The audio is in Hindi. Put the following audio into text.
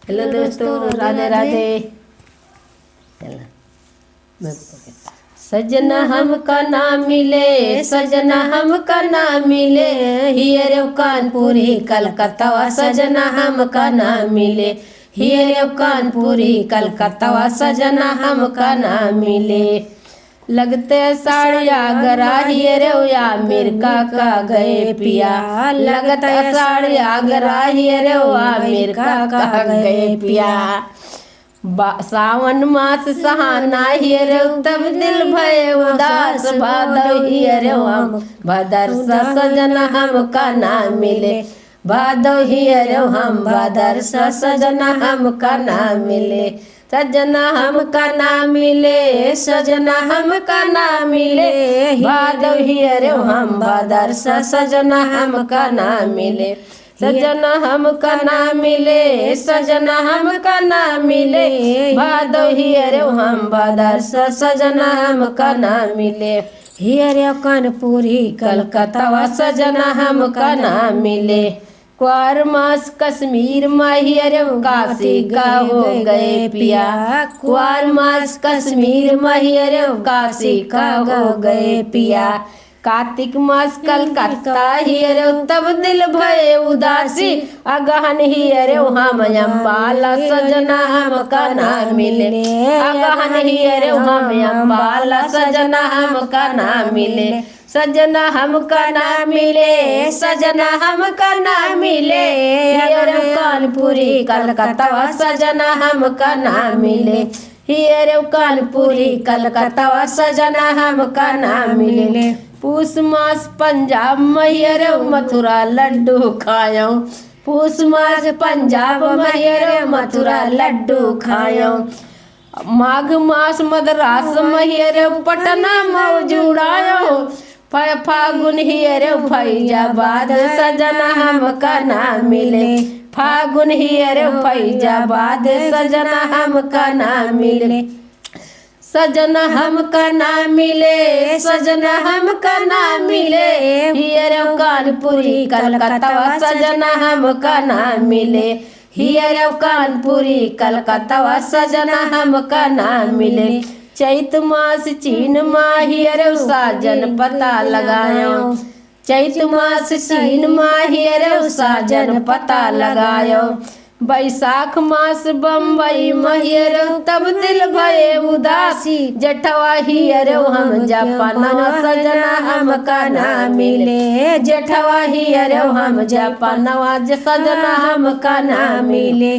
हेलो दोस्तों, राधे राधे। सजना हमका ना मिले, सजना हमका ना मिले, हियरे कानपुरी कलकत्ता। सजना हमका ना मिले, हियरे कानपुरी कलकत्ता। सजना हमका ना मिले। लगते साड़िया गरा हियरे या अमेरिका का गए पिया। लगते साड़िया गरा हियरे या अमेरिका का गए पिया। सावन मास सहाना हियरे तब दिल भय उदास। भादव हियरे हम भदर सजना हमका ना मिले। भादव हियरे हम भदर सजना हमका ना मिले। सजना हमका ना मिले, सजना हमका ना मिले, भादव हियरे हम भदर सजना हमका ना मिले। सजना हमका ना मिले, सजना हमका ना मिले, भादव हियरे हम भदर सजना हमका ना मिले। हियरे कानपुरी कलकत्ता। सजना हमका ना मिले। क्वार मास कश्मीर हियरे काशी का हो गए पिया। क्वार मास कश्मीर हियरे काशी का हो गए पिया। कार्तिक मास कलकत्ता हियरे तब दिल भय उदासी। अगहन हियरे हम अम्बाला। सजना हमका ना मिले। अगहन हियरे हम अम्बाला। सजना हमका ना मिले। सजना हमका ना मिले, सजना हमका ना मिले, हियरे कानपुरी कलकत्ता। सजना हमका ना मिले। हियरे कानपुरी कलकत्ता। सजना हमका ना मिले। पूस मास पंजाब हियरे मथुरा लड्डू खायो। पूस मास पंजाब हियरे मथुरा लड्डू खायो। माघ मास मद्रास हियरे पटना मौजूड़ायो। फागुन हियरे फैजाबाद। सजना हमका ना मिले। फागुन हियरे फैजाबाद। सजना हमका ना मिले। सजना हमका ना मिले, सजना हमका ना मिले, हियरे कानपुरी कलकत्ता। सजना हमका ना मिले। हियरे कानपुरी कलकत्ता। सजना हमका ना मिले। चैत मास चीन हियरे साजन पता लगायो। चैत मास चीन हियरे साजन पता लगायो। बैसाख मास बम्बई हियरे तब दिल भये उदासी। जेठवा हियरे हम जापान। सजना हमका ना मिले। जेठवा हियरे हम जापान। सजना हमका ना मिले।